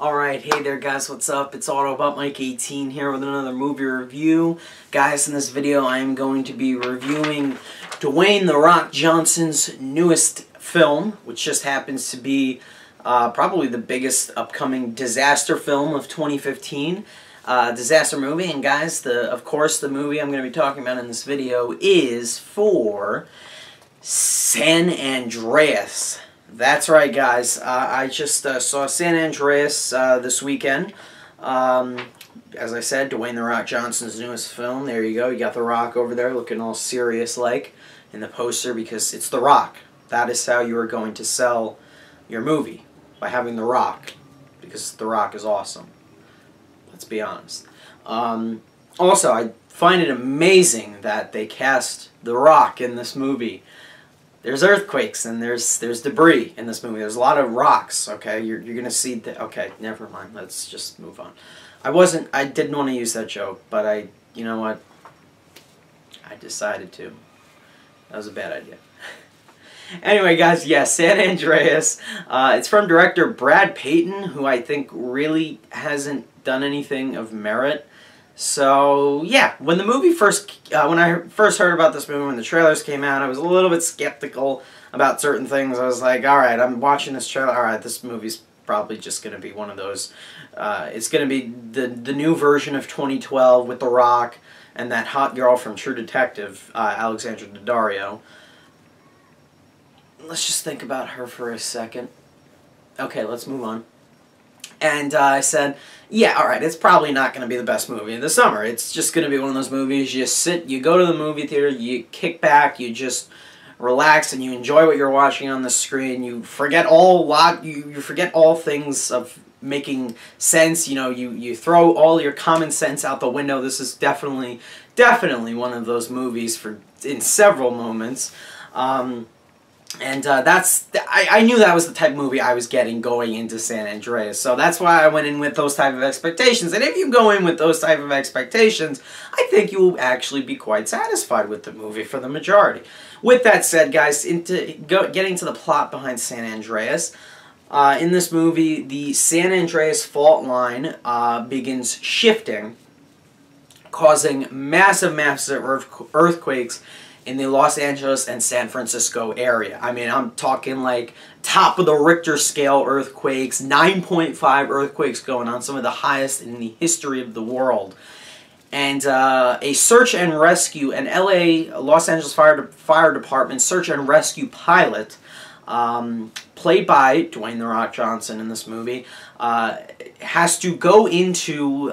Alright, hey there guys, what's up? It's Autobot Mike 18 here with another movie review. Guys, in this video I am going to be reviewing Dwayne "The Rock" Johnson's newest film, which just happens to be probably the biggest upcoming disaster film of 2015. Disaster movie, and guys, of course the movie I'm going to be talking about in this video is for San Andreas. That's right, guys. I just saw San Andreas this weekend. As I said, Dwayne "The Rock" Johnson's newest film. There you go. You got The Rock over there looking all serious-like in the poster because it's The Rock. That is how you are going to sell your movie, by having The Rock, because The Rock is awesome. Let's be honest. Also, I find it amazing that they cast The Rock in this movie. There's earthquakes and there's debris in this movie. There's a lot of rocks. Okay, you're gonna see. Okay, never mind. Let's just move on. I didn't want to use that joke, but you know what? I decided to. That was a bad idea. Anyway, guys, yes, San Andreas. It's from director Brad Peyton, who I think really hasn't done anything of merit. So yeah, when the movie when I first heard about this movie, when the trailers came out, I was a little bit skeptical about certain things. I was like, all right, I'm watching this trailer. All right, this movie's probably just going to be one of those. It's going to be the new version of 2012 with The Rock and that hot girl from True Detective, Alexandra Daddario. Let's just think about her for a second. Okay, let's move on. And I said, yeah, alright, it's probably not going to be the best movie of the summer. It's just going to be one of those movies, you sit, you go to the movie theater, you kick back, you just relax, and you enjoy what you're watching on the screen. You forget you forget all things of making sense. You know, you throw all your common sense out the window. This is definitely one of those movies in several moments. I knew that was the type of movie I was getting going into San Andreas, so that's why I went in with those type of expectations. And if you go in with those type of expectations, I think you will actually be quite satisfied with the movie for the majority. With that said, guys, getting to the plot behind San Andreas, in this movie, the San Andreas fault line begins shifting, causing massive earthquakes in the Los Angeles and San Francisco area. I mean, I'm talking like top of the Richter scale earthquakes, 9.5 earthquakes going on, some of the highest in the history of the world. And a search and rescue, an Los Angeles Fire Department search and rescue pilot, played by Dwayne "The Rock" Johnson in this movie, has to go into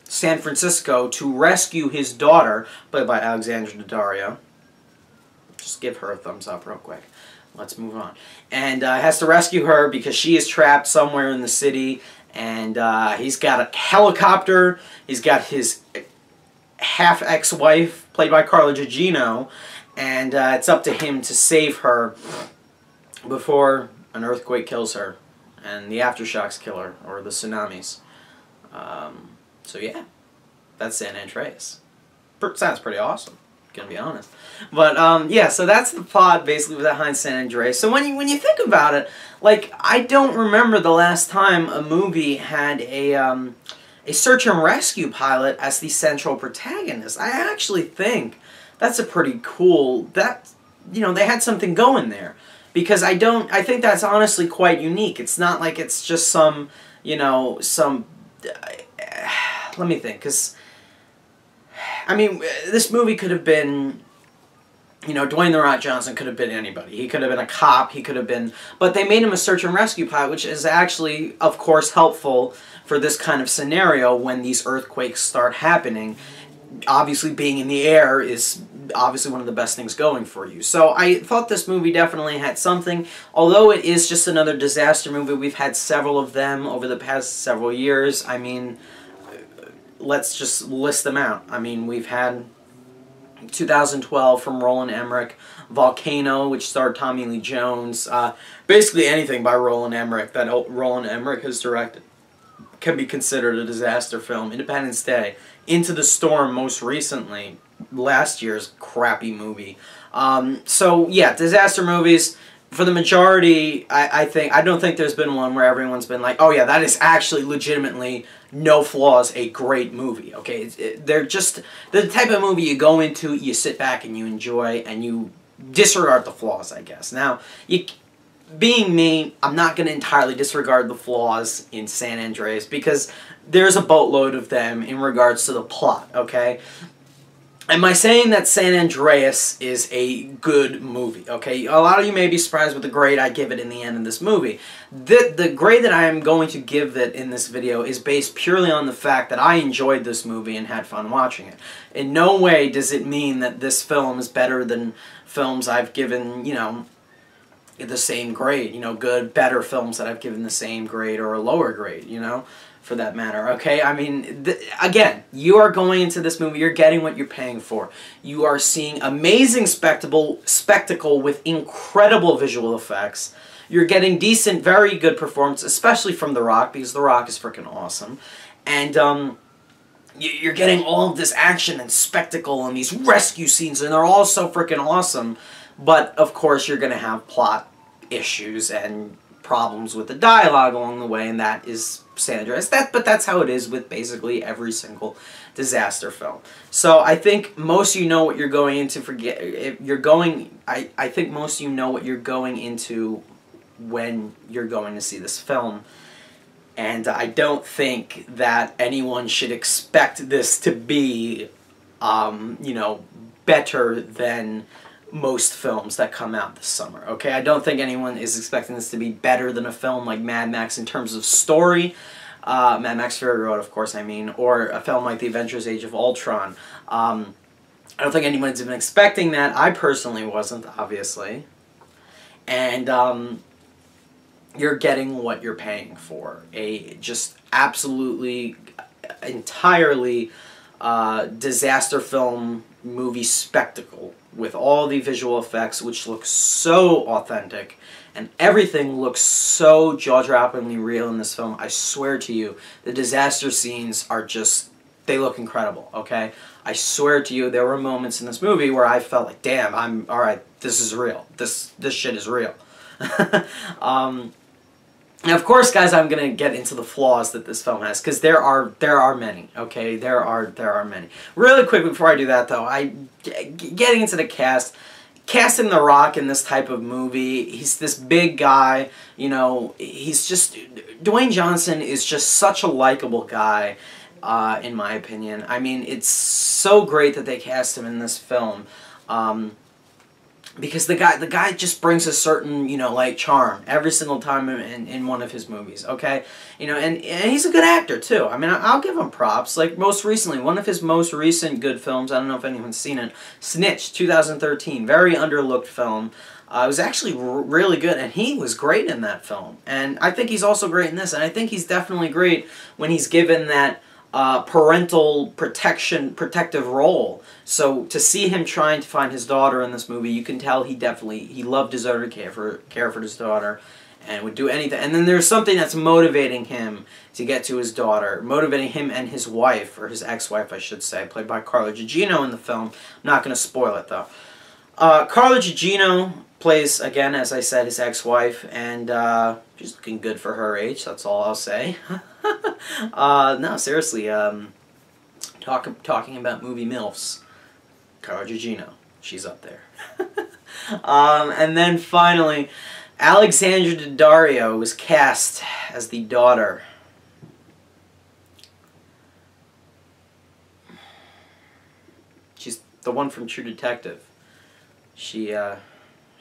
San Francisco to rescue his daughter, played by Alexandra Daddario. Just give her a thumbs up real quick. Let's move on. And has to rescue her because she is trapped somewhere in the city, and he's got a helicopter. He's got his half-ex-wife, played by Carla Gugino, and it's up to him to save her before an earthquake kills her, and the aftershocks kill her, or the tsunamis. So yeah, that's San Andreas. Sounds pretty awesome, gonna be honest. But yeah, so that's the plot basically behind San Andreas. So when you think about it, like, I don't remember the last time a movie had a search and rescue pilot as the central protagonist. I actually think that's a pretty cool, you know, they had something going there, because I think that's honestly quite unique. It's not like it's just some, you know, let me think, because, I mean, this movie could have been, you know, Dwayne "The Rock" Johnson could have been anybody. He could have been a cop, he could have been, but they made him a search and rescue pilot, which is actually, of course, helpful for this kind of scenario when these earthquakes start happening. Obviously, being in the air is obviously one of the best things going for you. So I thought this movie definitely had something. Although it is just another disaster movie, we've had several of them over the past several years. I mean, let's just list them out. I mean, we've had 2012 from Roland Emmerich, Volcano, which starred Tommy Lee Jones. Basically anything by Roland Emmerich that Roland Emmerich has directed can be considered a disaster film. Independence Day, Into the Storm most recently, last year's crappy movie. So yeah, disaster movies, for the majority, I don't think there's been one where everyone's been like, oh yeah, that is actually legitimately, no flaws, a great movie, okay? They're just the type of movie you go into, you sit back and you enjoy, and you disregard the flaws, I guess. Now, being me, I'm not going to entirely disregard the flaws in San Andreas, because there's a boatload of them in regards to the plot, okay? Am I saying that San Andreas is a good movie? Okay, a lot of you may be surprised with the grade I give it in the end of this movie. The grade that I am going to give it in this video is based purely on the fact that I enjoyed this movie and had fun watching it. In no way does it mean that this film is better than films I've given, you know, the same grade. You know, good, better films that I've given the same grade or a lower grade, you know, for that matter, okay? I mean, again, you are going into this movie, you're getting what you're paying for. You are seeing amazing spectacle with incredible visual effects. You're getting decent, very good performance, especially from The Rock, because The Rock is freaking awesome. And, you're getting all of this action and spectacle and these rescue scenes, and they're all so freaking awesome. But, of course, you're going to have plot issues and problems with the dialogue along the way, and that is San Andreas. But that's how it is with basically every single disaster film. So I think most of you know what you're going into. I think most of you know what you're going into when you're going to see this film. And I don't think that anyone should expect this to be, you know, better than most films that come out this summer, okay? I don't think anyone is expecting this to be better than a film like Mad Max in terms of story. Mad Max Fury Road, of course, I mean, or a film like The Avengers Age of Ultron. I don't think anyone's even expecting that. I personally wasn't, obviously. And, you're getting what you're paying for. A just absolutely, entirely disaster film movie spectacle with all the visual effects, which look so authentic, and everything looks so jaw-droppingly real in this film. I swear to you, the disaster scenes are just, they look incredible, okay? I swear to you, there were moments in this movie where I felt like, damn, alright, this is real. This shit is real. And of course, guys, I'm gonna get into the flaws that this film has, because there are many. Okay, there are many. Really quick before I do that, though, getting into the cast. Casting The Rock in this type of movie, he's this big guy. You know, he's just Dwayne Johnson is just such a likable guy, in my opinion. I mean, it's so great that they cast him in this film. Because the guy just brings a certain, you know, like, charm every single time in one of his movies, okay? You know, and he's a good actor, too. I mean, I'll give him props. Like, most recently, one of his most recent good films, I don't know if anyone's seen it, Snitch, 2013, very underlooked film. It was actually really good, and he was great in that film. And I think he's also great in this, and I think he's definitely great when he's given that parental protective role. So to see him trying to find his daughter in this movie, you can tell he loved his daughter, care for his daughter, and would do anything. And then there's something that's motivating him to get to his daughter, motivating him and his wife, or his ex-wife, I should say, played by Carla Gugino in the film. I'm not going to spoil it, though. Carla Gugino plays, again, as I said, his ex-wife, and she's looking good for her age, that's all I'll say. No, seriously, talking about movie MILFs, Carla Gugino, she's up there. And then finally, Alexandra Daddario was cast as the daughter. She's the one from True Detective. She had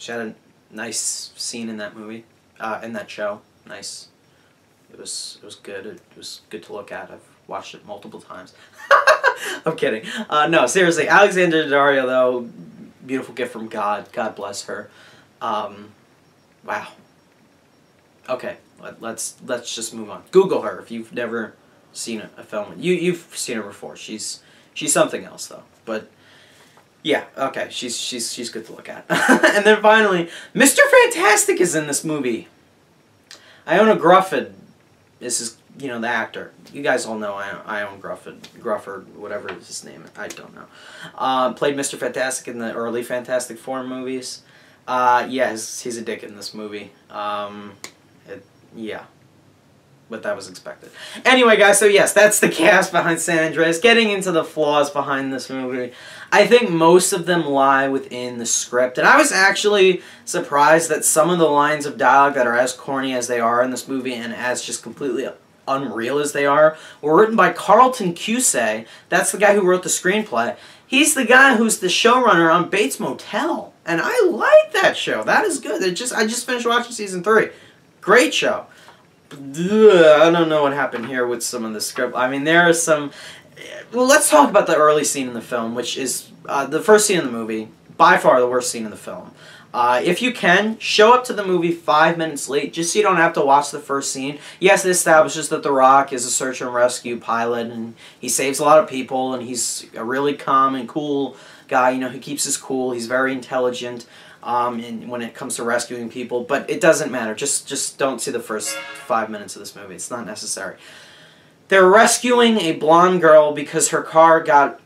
a nice scene in that movie, in that show. Nice. It was good. It was good to look at. I've watched it multiple times. I'm kidding. No, seriously, Alexandra Daddario, though, beautiful gift from God. God bless her. Wow. Okay, let's just move on. Google her if you've never seen a film. You've seen her before. She's something else, though. But yeah, okay, she's good to look at. And then finally, Mr. Fantastic is in this movie. Iona Grufford. This is, you know, the actor. You guys all know Iona Grufford, whatever his name. I don't know. Played Mr. Fantastic in the early Fantastic Four movies. Yeah, he's a dick in this movie. Yeah. But that was expected. Anyway, guys, so yes, that's the cast behind San Andreas. Getting into the flaws behind this movie, I think most of them lie within the script. And I was actually surprised that some of the lines of dialogue that are as corny as they are in this movie and as just completely unreal as they are were written by Carlton Cusay. That's the guy who wrote the screenplay. He's the guy who's the showrunner on Bates Motel. And I like that show. That is good. I just finished watching season 3. Great show. I don't know what happened here with some of the script. I mean, there are some... Well, let's talk about the early scene in the film, which is the first scene in the movie. By far the worst scene in the film. If you can, show up to the movie 5 minutes late, just so you don't have to watch the first scene. Yes, it establishes that The Rock is a search and rescue pilot, and he saves a lot of people, and he's a really calm and cool guy. You know, he keeps his cool. He's very intelligent. When it comes to rescuing people, but it doesn't matter. Just don't see the first 5 minutes of this movie. It's not necessary. They're rescuing a blonde girl because her car got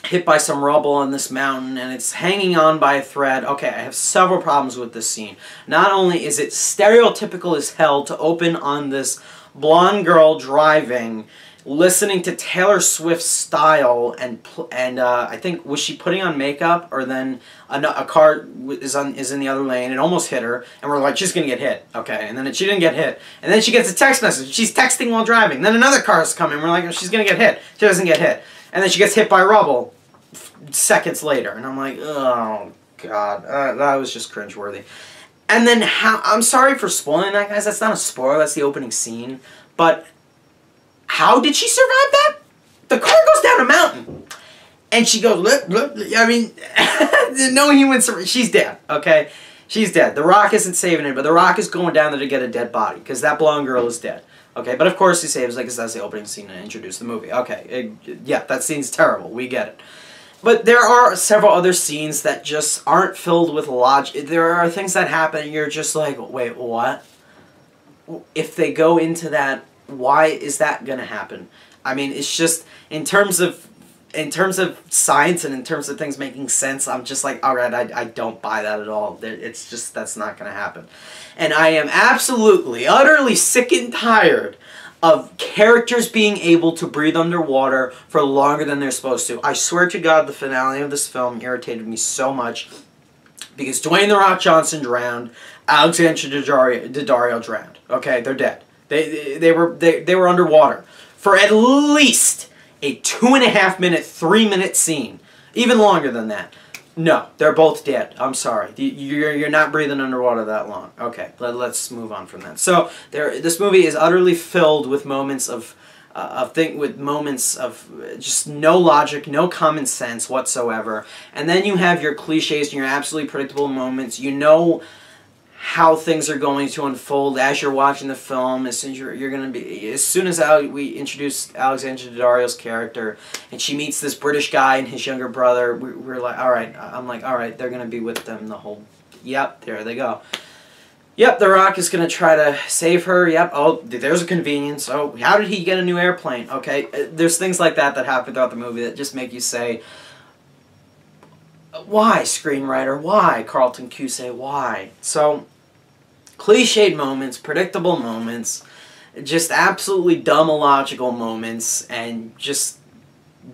hit by some rubble on this mountain, and it's hanging on by a thread. Okay, I have several problems with this scene. Not only is it stereotypical as hell to open on this blonde girl driving, listening to Taylor Swift's Style, and I think, was she putting on makeup, or then a car is in the other lane, it almost hit her, and we're like, she's gonna get hit, okay, and then she didn't get hit, and then she gets a text message, she's texting while driving, then another car's coming, we're like, she's gonna get hit, she doesn't get hit, and then she gets hit by rubble seconds later, and I'm like, oh god, that was just cringeworthy. And then I'm sorry for spoiling that, guys, that's not a spoiler, that's the opening scene, but how did she survive that? The car goes down a mountain. And she goes, look, I mean, no human, she's dead, okay? She's dead. The Rock isn't saving her, but The Rock is going down there to get a dead body, because that blonde girl is dead. Okay, but of course he saves her, because that's the opening scene to introduce the movie. Okay, yeah, that scene's terrible, we get it. But there are several other scenes that just aren't filled with logic. There are things that happen, and you're just like, wait, what? If they go into that, why is that going to happen? I mean, it's just, in terms of science and in terms of things making sense, I'm just like, alright, I don't buy that at all. It's just, that's not going to happen. And I am absolutely, utterly sick and tired of characters being able to breathe underwater for longer than they're supposed to. I swear to God, the finale of this film irritated me so much, because Dwayne "The Rock" Johnson drowned, Alexandra Daddario drowned. Okay, they're dead. They were underwater for at least a 2.5 minute, 3 minute scene. Even longer than that. No, they're both dead. I'm sorry. You're not breathing underwater that long. Okay, let's move on from that. So this movie is utterly filled with moments of just no logic, no common sense whatsoever. And then you have your cliches and your absolutely predictable moments. You know how things are going to unfold as you're watching the film. As soon as we introduce Alexandra Daddario's character, and she meets this British guy and his younger brother, we're like, all right. I'm like, all right, they're gonna be with them the whole. Yep, there they go. Yep, The Rock is gonna try to save her. Yep. Oh, there's a convenience. Oh, how did he get a new airplane? Okay, there's things like that happen throughout the movie that just make you say, why, screenwriter? Why, Carlton Cusay? Why? So, cliched moments, predictable moments, just absolutely dumb, illogical moments, and just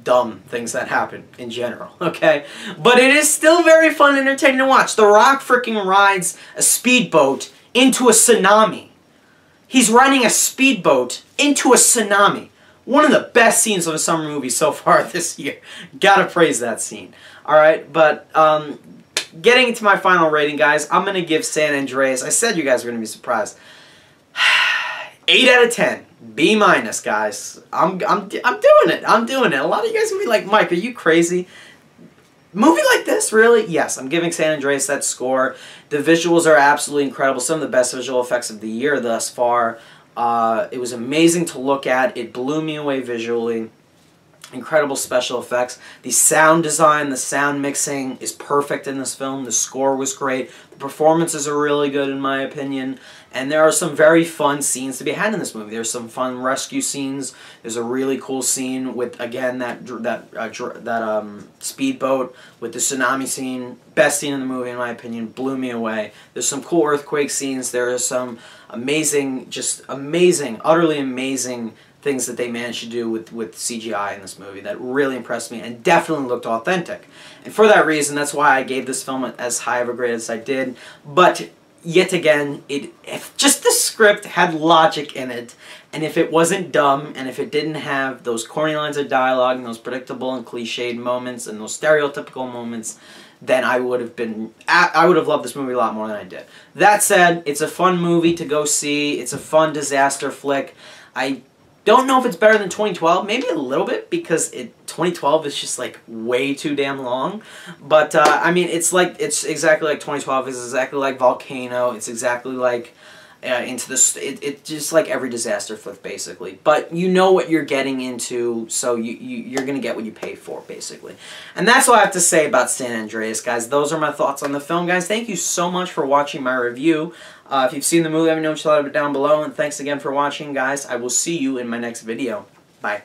dumb things that happen in general, okay? But it is still very fun and entertaining to watch. The Rock freaking rides a speedboat into a tsunami. He's riding a speedboat into a tsunami. One of the best scenes of a summer movie so far this year. Gotta praise that scene. Alright, but getting into my final rating, guys, I'm gonna give San Andreas, I said you guys were gonna be surprised, 8 out of 10. B minus, guys. I'm doing it. I'm doing it. A lot of you guys will be like, Mike, are you crazy? Movie like this, really? Yes, I'm giving San Andreas that score. The visuals are absolutely incredible. Some of the best visual effects of the year thus far. It was amazing to look at. It blew me away visually. Incredible special effects. The sound design, the sound mixing is perfect in this film. The score was great. The performances are really good in my opinion. And there are some very fun scenes to be had in this movie. There's some fun rescue scenes. There's a really cool scene with, again, that speedboat with the tsunami scene. Best scene in the movie in my opinion. Blew me away. There's some cool earthquake scenes. There are some amazing, just amazing, utterly amazing things that they managed to do with CGI in this movie that really impressed me and definitely looked authentic. And for that reason, that's why I gave this film as high of a grade as I did. But yet again, if just the script had logic in it, and if it wasn't dumb, and if it didn't have those corny lines of dialogue and those predictable and cliched moments and those stereotypical moments, then I would have loved this movie a lot more than I did. That said, it's a fun movie to go see. It's a fun disaster flick. I don't know if it's better than 2012. Maybe a little bit, because 2012 is just like way too damn long. But I mean, it's exactly like 2012. It's exactly like Volcano. It's exactly like it's just like every disaster flick basically. But you know what you're getting into, so you're gonna get what you pay for basically. And that's all I have to say about San Andreas, guys. Those are my thoughts on the film, guys. Thank you so much for watching my review. If you've seen the movie, let me know what you thought of it down below. And thanks again for watching, guys. I will see you in my next video. Bye.